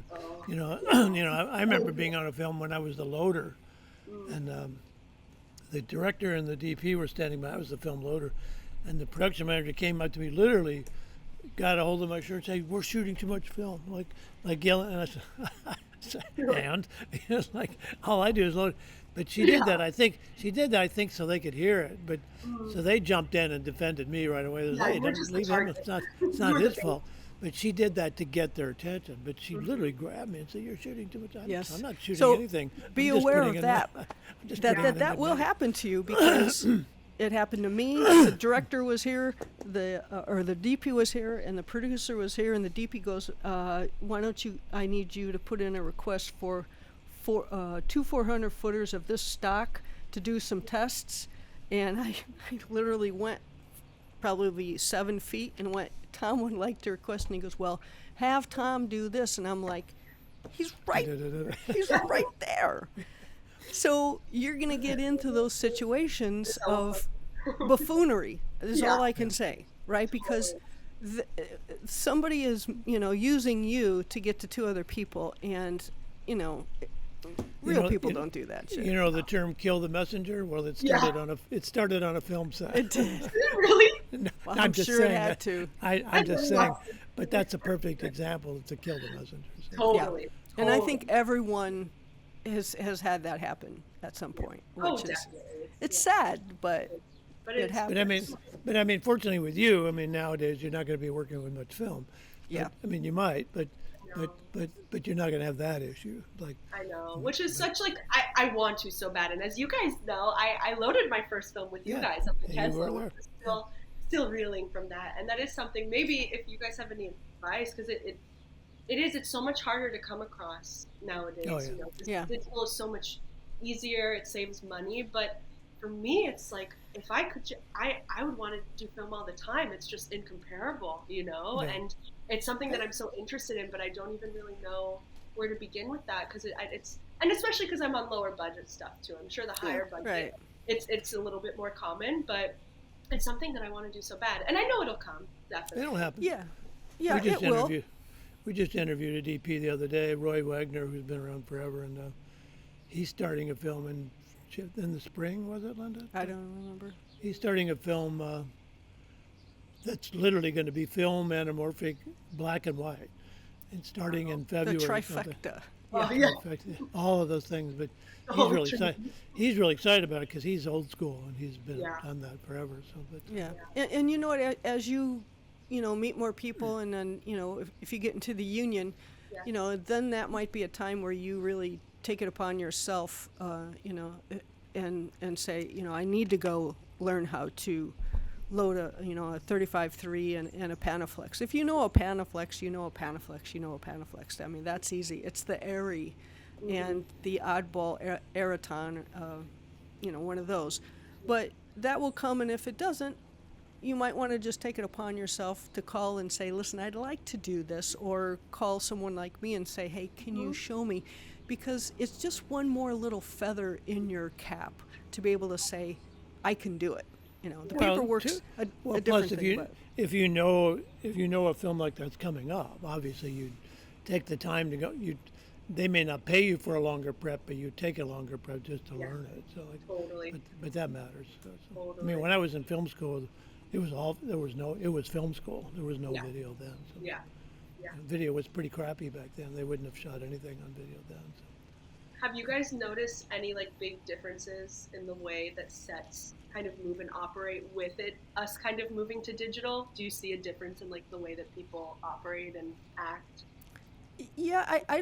you know, I remember being on a film when I was the loader, and the director and the DP were standing by. I was the film loader, and the production manager came up to me, literally, got a hold of my shirt, and said, "We're shooting too much film," like yelling, and I said, and it's like all I do is load. But she did that. I think so they could hear it. But so they jumped in and defended me right away. They was, Yeah, hey, you were don't just the leave him. target. It's You not were his the fault. But she did that to get their attention. But she literally grabbed me and said, "You're shooting too much." Yes. I'm not shooting So, anything. be I'm just aware putting of in that. I'm just putting in That the will bag." happen to you because it happened to me. The director was here, or the DP was here, and the producer was here, and the DP goes, "Why don't you? I need you to put in a request for 2 400-footers of this stock to do some tests." And I literally went probably 7 feet and went, "Tom would like to request," and he goes, "Well, have Tom do this," and I'm like, He's right. He's right there. So you're going to get into those situations of buffoonery. Is all I can say, right? Because somebody is, using you to get to two other people, and real people don't do that shit. You know the term "kill the messenger"? Well, it started on a film set. It did. Did it really? No, Well, I'm just sure saying it had that. to. I'm just saying, but that's a perfect example to kill the messenger. So. Totally. And I think everyone has had that happen at some point, which is Definitely. it's sad, but But it it's happens. But I mean, fortunately with you, I mean, nowadays you're not going to be working with much film. Yeah. But, I mean, you might, but you're not going to have that issue. Like, I know, which is such like I want to so bad, and as you guys know, I loaded my first film with you guys up in you were Gacsko. there. Still reeling from that, and that is something. Maybe if you guys have any advice, because it's so much harder to come across nowadays. Oh, yeah. Yeah. Digital is so much easier. It saves money, but for me, it's like if I could, I would want to do film all the time. It's just incomparable, Yeah. and it's something that I'm so interested in, but I don't even really know where to begin with that because it's and especially because I'm on lower budget stuff too. I'm sure the higher budget, right. it's a little bit more common, but it's something that I want to do so bad, and I know it'll come definitely. it'll happen. Yeah, it will. We just interviewed a DP the other day, Roy Wagner, who's been around forever, and he's starting a film in the spring, was it, Linda? I don't remember. He's starting a film that's literally going to be film, anamorphic, black and white, and starting in The February. Something. trifecta. Trifecta, all of those things, but he's really excited about it because he's old school and he's been done that forever. So, but Yeah, and you know what? As you meet more people, and then if you get into the union, then that might be a time where you really take it upon yourself, and say, I need to go learn how to load a 35.3 and a Panaflex. If you know a Panaflex, you know a Panaflex, you know a Panaflex. I mean, that's easy. It's the Airy and the oddball Aeroton, one of those. But that will come, and if it doesn't, you might want to just take it upon yourself to call and say, listen, I'd like to do this, or call someone like me and say, hey, can you show me? Because it's just one more little feather in your cap to be able to say, I can do it. The paperwork's a different plus thing. if you know a film like that's coming up, obviously you take the time to go. They may not pay you for a longer prep, but you take a longer prep just to learn it. So Totally. but that matters. So, Totally. I mean, when I was in film school, it was film school. There was no video then. So Yeah. video was pretty crappy back then. They wouldn't have shot anything on video then. So. Have you guys noticed any big differences in the way that sets kind of move and operate with us kind of moving to digital? Do you see a difference in the way that people operate and act? Yeah, I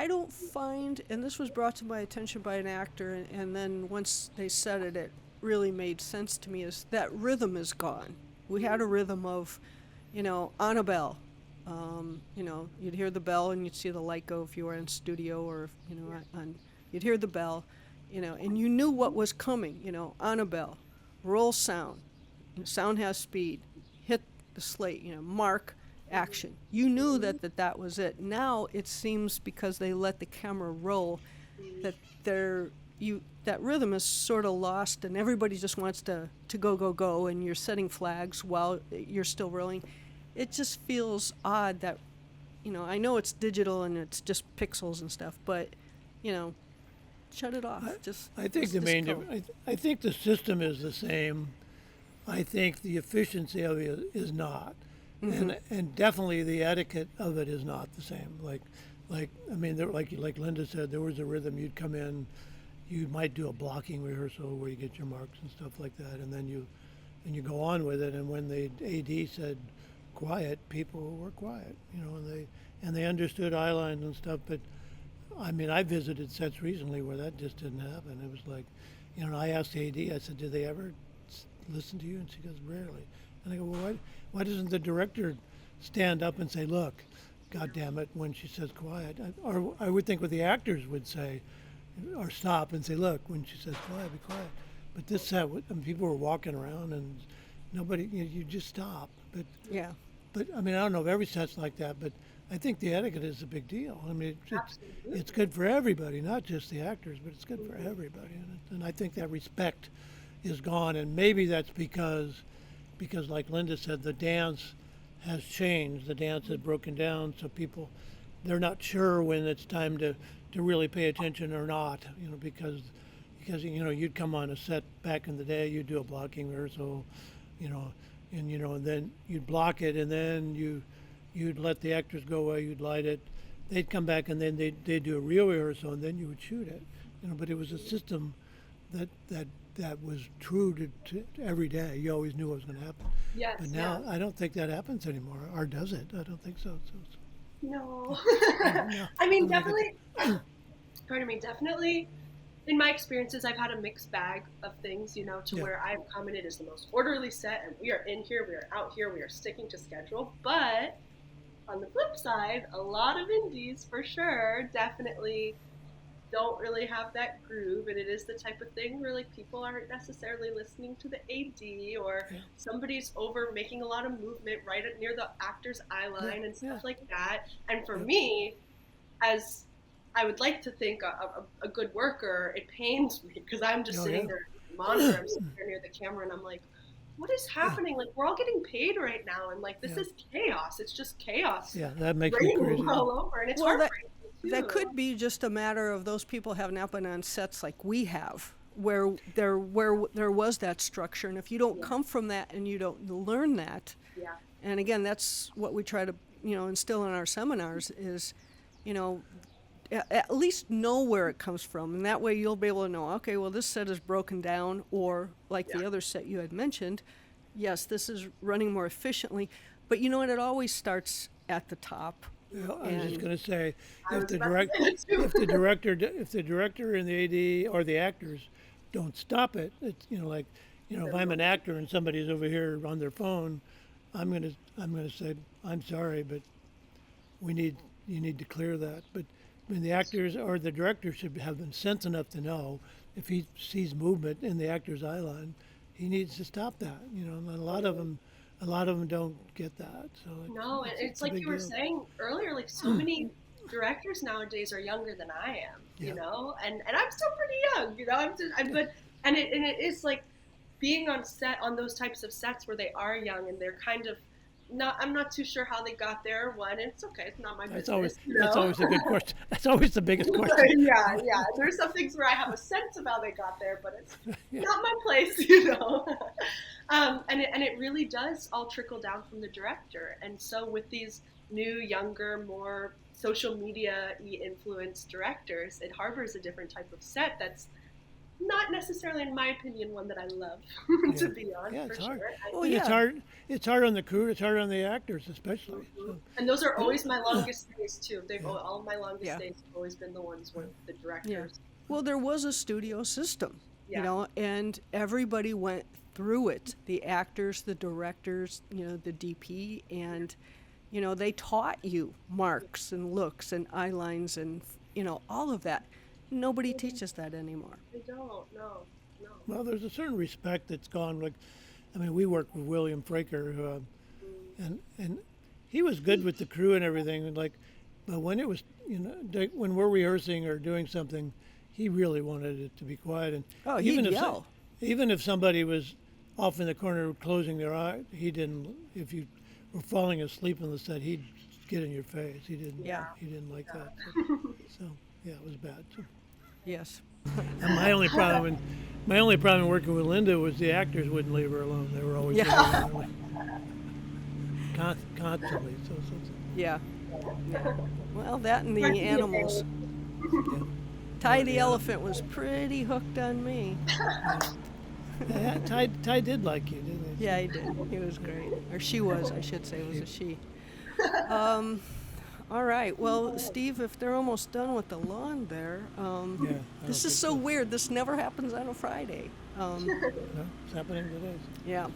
don't find, and this was brought to my attention by an actor, and then once they said it, it really made sense to me, is that rhythm is gone. We had a rhythm of, on a bell. You'd hear the bell and you'd see the light go if you were in studio, or, you'd hear the bell, and you knew what was coming, on a bell, roll sound, sound has speed, hit the slate, mark, action. You knew that was it. Now it seems, because they let the camera roll, that that rhythm is sort of lost, and everybody just wants to go, and you're setting flags while you're still rolling. It just feels odd that, I know it's digital and it's just pixels and stuff, but, shut it off. I think I think the system is the same. I think the efficiency of it is not, and definitely the etiquette of it is not the same. Like Linda said, there was a rhythm. You'd come in, you might do a blocking rehearsal where you get your marks and stuff like that, and then you go on with it. And when the AD said quiet, people were quiet, and they understood eye lines and stuff. But I mean, I visited sets recently where that just didn't happen. It was like, I asked the AD, I said, do they ever listen to you? And she goes, rarely. And I go, well, why doesn't the director stand up and say, look, God damn it, when she says quiet? Or I would think what the actors would say, or stop and say, look, when she says quiet, be quiet. But this set, people were walking around and nobody, you just stop. But Yeah. But I mean, I don't know if every set's like that, but I think the etiquette is a big deal. I mean, Absolutely. it's good for everybody, not just the actors, but it's good for everybody. And I think that respect is gone, and maybe that's because like Linda said, the dance has changed. The dance has broken down, so people, they're not sure when it's time to really pay attention or not. Because you'd come on a set back in the day, you'd do a blocking rehearsal, and then you'd block it, and then you'd let the actors go away, you'd light it, they'd come back, and then they'd do a real rehearsal, and then you would shoot it. But it was a system that was true to every day. You always knew what was going to happen. Yes. But now I don't think that happens anymore, or does it? I don't think so. No. No. I mean, definitely. Pardon me. Definitely. In my experiences, I've had a mixed bag of things, where I've come in, it is the most orderly set, and we are in here, we are out here, we are sticking to schedule. But on the flip side, a lot of indies, for sure, definitely don't really have that groove, and it is the type of thing where people aren't necessarily listening to the AD, or somebody's over making a lot of movement right near the actor's eye line and stuff like that. And for me, as I would like to think a good worker, it pains me because I'm just sitting there at the monitor, I'm sitting there near the camera, and I'm like, what is happening? We're all getting paid right now, and this is chaos. It's just chaos. Yeah, that makes me crazy. All over, and it's heartbreaking too. That could be just a matter of those people have not been on sets like we have, where there was that structure, and if you don't come from that and you don't learn that, and again, that's what we try to instill in our seminars is, at least know where it comes from, and that way you'll be able to know, okay, well, this set is broken down, or like the other set you had mentioned, yes, this is running more efficiently, but it always starts at the top. I was just going to say, if the director and the AD or the actors don't stop it, it's if I'm an actor and somebody's over here on their phone, I'm going to say, I'm sorry, but you need to clear that. But the actors or the director should have been sense enough to know if he sees movement in the actor's eye line, he needs to stop that. And a lot of them don't get that. So no, it's like you were saying earlier. So many directors nowadays are younger than I am. And I'm still pretty young. And it is being on set on those types of sets where they are young and they're kind of. I'm not too sure how they got there. One, it's okay. It's not my business. That's always a good question. That's always the biggest question. Yeah. There's some things where I have a sense of how they got there, but it's not my place, And it really does all trickle down from the director. And so with these new, younger, more social media-y influenced directors, it harbors a different type of set that's not necessarily, in my opinion, one that I love to be on. Yeah, it's for hard. Sure. It's hard on the crew. It's hard on the actors, especially. So. And those are always my longest days too. All of my longest days have always been the ones with the directors. Yeah. Well, there was a studio system, and everybody went through it. The actors, the directors, the DP, and they taught you marks and looks and eye lines and all of that. Nobody teaches that anymore. They don't, no. Well, there's a certain respect that's gone. We worked with William Fraker, and he was good with the crew and everything. But when it was, when we're rehearsing or doing something, he really wanted it to be quiet. And he'd yell. Even if somebody was off in the corner closing their eye, he didn't. If you were falling asleep on the set, he'd get in your face. He didn't. Yeah. He didn't like that. So yeah, it was bad. So. Yes. And my only problem working with Linda was the actors wouldn't leave her alone. They were always constantly. So. Yeah. Well, that and the animals. Ty the elephant was pretty hooked on me. Yeah, Ty did like you, didn't he? Yeah, he did. He was great. Or she was, I should say. It was a she. All right. Well, Steve, if they're almost done with the lawn there, this is so weird. This never happens on a Friday. No, it's happening today. Yeah.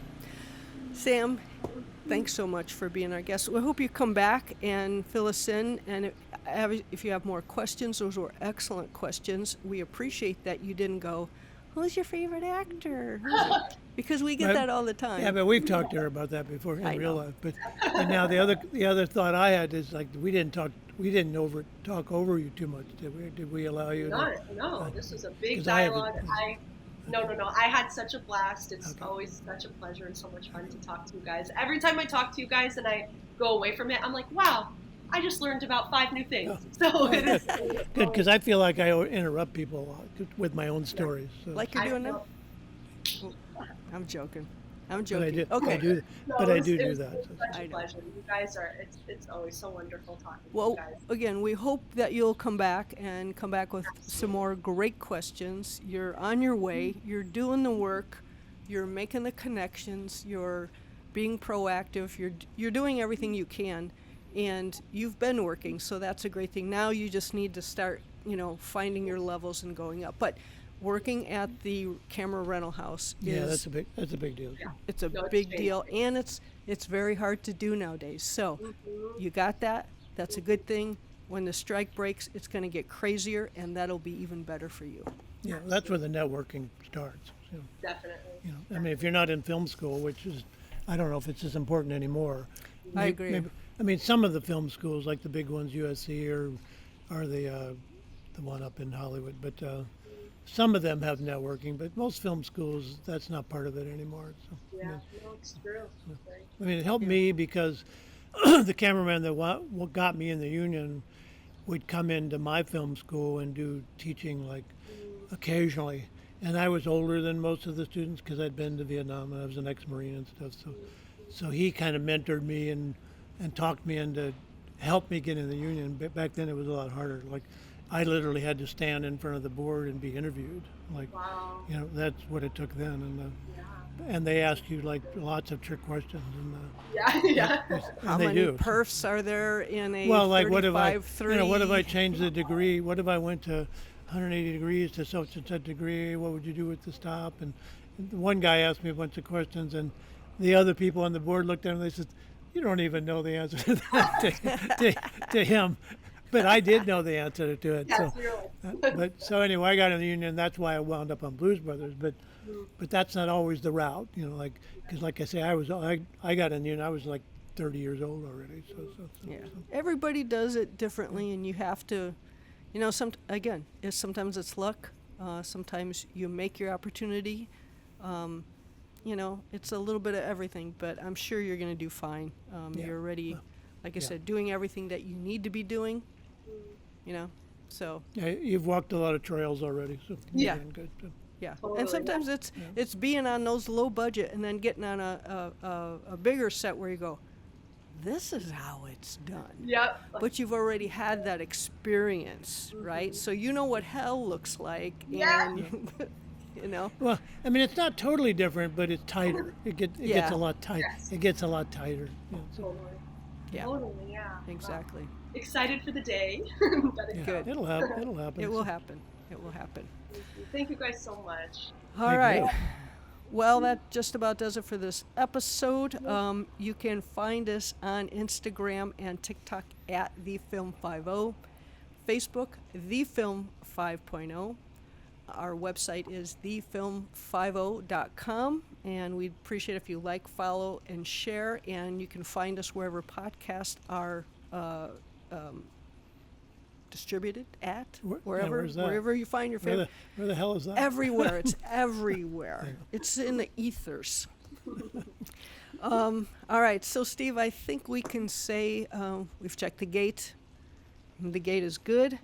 Sam, thanks so much for being our guest. We hope you come back and fill us in. And if you have more questions, those were excellent questions. We appreciate that you didn't go, who's your favorite actor? Because we get that all the time. Yeah, but we've talked to her about that before I in real know. life. But now the other thought I had is like we didn't talk over you too much, did we? Did we allow you? No, this was a big 'cause I have dialogue. No. I had such a blast. It's Okay. always such a pleasure and so much fun to talk to you guys. Every time I talk to you guys and I go away from it, I'm like, wow, I just learned about 5 new things. So it is Good, because I feel like I interrupt people a lot with my own stories. So. Like you're doing now? I'm joking. I'm But I joking. do, Okay. I do, No, but it I was- do it do was that. So. Such I a know. pleasure. You guys are. It's always so wonderful talking to Well, you guys. again, we hope that you'll come back with some more great questions. You're on your way. You're doing the work. You're making the connections. You're being proactive. You're doing everything you can, and you've been working. So that's a great thing. Now you just need to start, finding your levels and going up. But working at the camera rental house is Yeah, that's a big deal. Yeah. it's a No, it's big changed. deal, and it's very hard to do nowadays. So you got that. That's a good thing. When the strike breaks, it's going to get crazier, and that'll be even better for you. Yeah, that's where the networking starts. Definitely. I mean, if you're not in film school, which is, I don't know if it's as important anymore. I agree. I mean, some of the film schools, like the big ones, USC or the one up in Hollywood, but some of them have networking. But most film schools, that's not part of it anymore. So, Yeah. No, it's true. Right. I mean, it helped me because the cameraman that what got me in the union would come into my film school and do teaching like occasionally. And I was older than most of the students because I'd been to Vietnam and I was an ex-Marine and stuff. So he kind of mentored me and talked me into help me get in the union. But back then it was a lot harder. Like I literally had to stand in front of the board and be interviewed. Like, Wow. that's what it took then. Yeah. And they ask you like lots of trick questions. Yeah. Yeah. And How they many do. perfs are there in a Well, like what if I, 35-3? what if I changed the degree? What if I went to 180 degrees to such and such degree? What would you do with the stop? And one guy asked me a bunch of questions, and the other people on the board looked at him and they said, "You don't even know the answer to that to him." But I did know the answer to it. Yes, So, you're right. so anyway, I got in the union. That's why I wound up on Blues Brothers. But that's not always the route, because like I say, I got in the union. I was like 30 years old already. So Yeah. Everybody does it differently, and you have to, sometimes it's luck. Sometimes you make your opportunity. It's a little bit of everything, but I'm sure you're going to do fine. Yeah. You're already, like I Yeah. said, doing everything that you need to be doing, so. Yeah, you've walked a lot of trails already. So Yeah. you're doing good. So. Yeah, Totally. and sometimes it's being on those low budget and then getting on a bigger set where you go, this is how it's done. Yep. But you've already had that experience, right? So you know what hell looks like, Yeah. and Well, I mean, it's not totally different, but it's tighter. It gets Yeah. a lot tight. Yes. It gets a lot tighter. So, Totally. Yeah. Totally. Yeah. exactly. Wow. Excited for the day. That is- yeah, Good. It'll happen. It'll happen. It will happen. It will happen. Thank you guys so much. All Thank right. you. Well, that just about does it for this episode. You can find us on Instagram and TikTok at TheFilm50, Facebook, TheFilm 5.0. Our website is thefilm50.com, and we'd appreciate if you like, follow, and share. And you can find us wherever podcasts are distributed at, where's that? wherever you find your favorite. Where the hell is that? Everywhere. It's everywhere. It's in the ethers. All right. So, Steve, I think we can say we've checked the gate. The gate is good.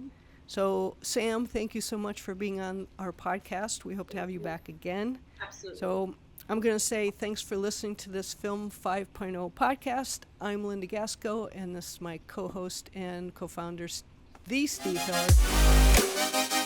So, Sam, thank you so much for being on our podcast. We hope to have you back again. Absolutely. So, I'm going to say thanks for listening to this Film 5.0 podcast. I'm Linda Gacsko, and this is my co-host and co-founder, the Steve Hiller.